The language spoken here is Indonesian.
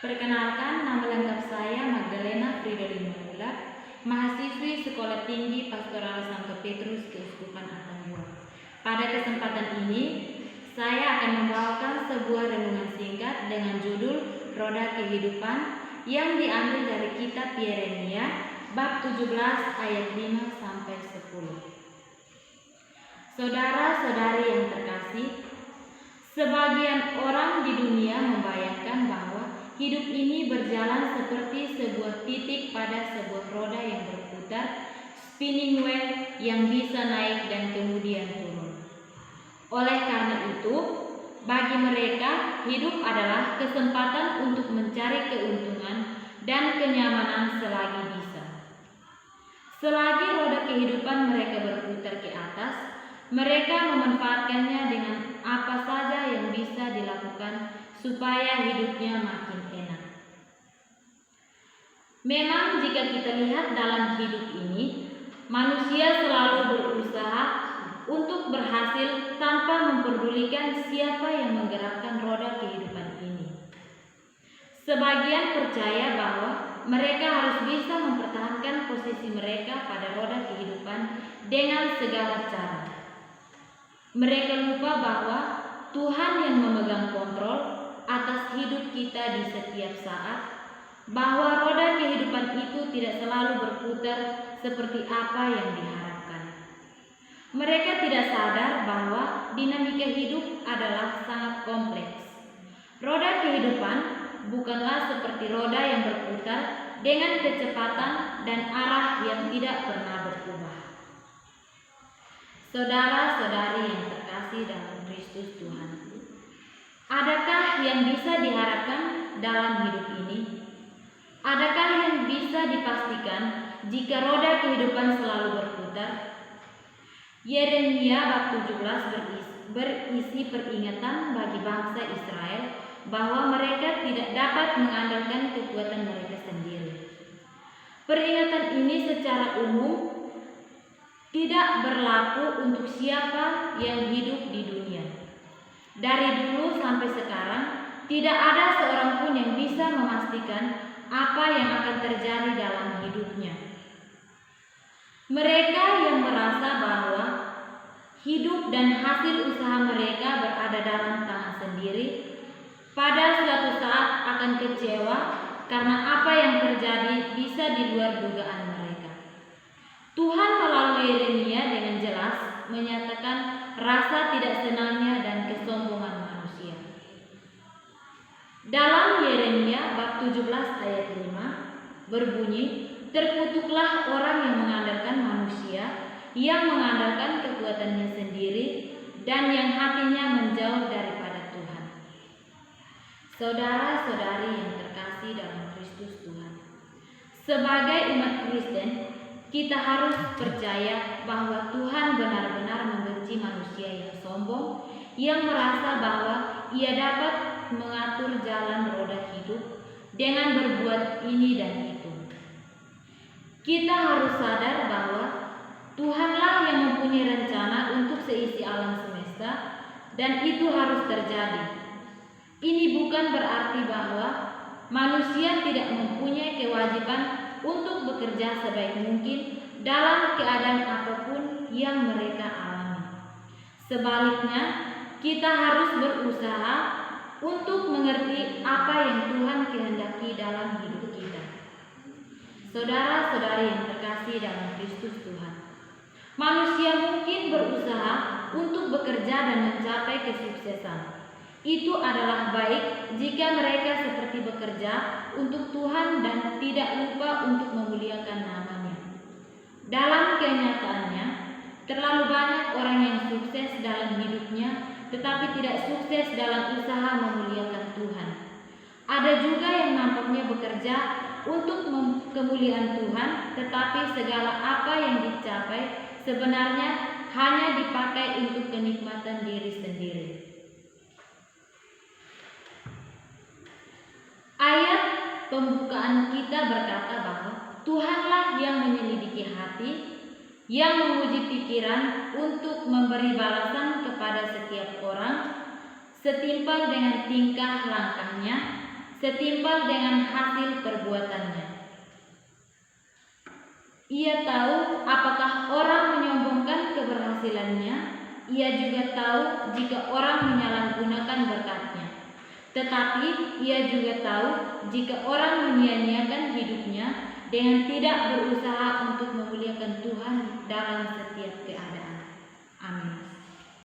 Perkenalkan, nama lengkap saya Magdalena Fridolin Manula, mahasiswi Sekolah Tinggi Pastoral Santo Petrus Keuskupan Atambua. Pada kesempatan ini, saya akan membawakan sebuah renungan singkat dengan judul Roda Kehidupan yang diambil dari kitab Yeremia bab 17 ayat 5 sampai 10. Saudara-saudari yang terkasih, sebagian orang di dunia membayangkan bahwa hidup ini berjalan seperti sebuah titik pada sebuah roda yang berputar, spinning wheel yang bisa naik dan kemudian turun. Oleh karena itu, bagi mereka hidup adalah kesempatan untuk mencari keuntungan dan kenyamanan selagi bisa. Selagi roda kehidupan mereka berputar ke atas, mereka memanfaatkannya dengan apa saja yang bisa dilakukan supaya hidupnya makin enak. Memang jika kita lihat dalam hidup ini, manusia selalu berusaha untuk berhasil tanpa memperdulikan siapa yang menggerakkan roda kehidupan ini. Sebagian percaya bahwa mereka harus bisa mempertahankan posisi mereka pada roda kehidupan dengan segala cara. Mereka lupa bahwa Tuhan yang memegang kontrol atas hidup kita di setiap saat, bahwa roda kehidupan itu tidak selalu berputar seperti apa yang diharapkan. Mereka tidak sadar bahwa dinamika hidup adalah sangat kompleks. Roda kehidupan bukanlah seperti roda yang berputar dengan kecepatan dan arah yang tidak pernah berubah. Saudara-saudari yang terkasih dalam Kristus Tuhan, adakah yang bisa diharapkan dalam hidup ini? Adakah yang bisa dipastikan jika roda kehidupan selalu berputar? Yeremia bab 17 berisi peringatan bagi bangsa Israel bahwa mereka tidak dapat mengandalkan kekuatan mereka sendiri. Peringatan ini secara umum tidak berlaku untuk siapa yang hidup di dunia. Dari dulu sampai sekarang, tidak ada seorang pun yang bisa memastikan apa yang akan terjadi dalam hidupnya. Mereka yang merasa bahwa hidup dan hasil usaha mereka berada dalam tangan sendiri, pada suatu saat akan kecewa karena apa yang terjadi bisa di luar dugaan mereka. Tuhan melalui Yeremia dengan jelas menyatakan rasa tidak senangnya dan kesombongan manusia. Dalam Yeremia bab 17 ayat 5 berbunyi, terkutuklah orang yang mengandalkan manusia, yang mengandalkan kekuatannya sendiri, dan yang hatinya menjauh daripada Tuhan. Saudara-saudari yang terkasih dalam Kristus Tuhan, sebagai umat Kristen, kita harus percaya bahwa Tuhan benar-benar membenci manusia yang sombong, yang merasa bahwa ia dapat mengatur jalan roda hidup dengan berbuat ini dan itu. Kita harus sadar bahwa Tuhanlah yang mempunyai rencana untuk seisi alam semesta, dan itu harus terjadi. Ini bukan berarti bahwa manusia tidak mempunyai kewajiban untuk bekerja sebaik mungkin dalam keadaan apapun yang mereka alami. Sebaliknya, kita harus berusaha untuk mengerti apa yang Tuhan kehendaki dalam hidup kita. Saudara-saudari yang terkasih dalam Kristus Tuhan, manusia mungkin berusaha untuk bekerja dan mencapai kesuksesan. Itu adalah baik jika mereka seperti bekerja untuk Tuhan dan tidak lupa untuk memuliakan nama-Nya. Dalam kenyataannya, terlalu banyak orang yang sukses dalam hidupnya tetapi tidak sukses dalam usaha memuliakan Tuhan. Ada juga yang nampaknya bekerja untuk kemuliaan Tuhan, tetapi segala apa yang dicapai sebenarnya hanya dipakai untuk kenikmatan diri sendiri. Ayat pembukaan kita berkata bahwa Tuhanlah yang menyelidiki hati, yang menguji pikiran untuk memberi balasan kepada setiap orang setimpal dengan tingkah langkahnya, setimpal dengan hasil perbuatannya. Ia tahu apakah orang menyombongkan keberhasilannya. Ia juga tahu jika orang menyalahgunakan berkatnya. Tetapi ia juga tahu jika orang menyia-nyiakan hidupnya dengan tidak berusaha untuk memuliakan Tuhan dalam setiap keadaan. Amin.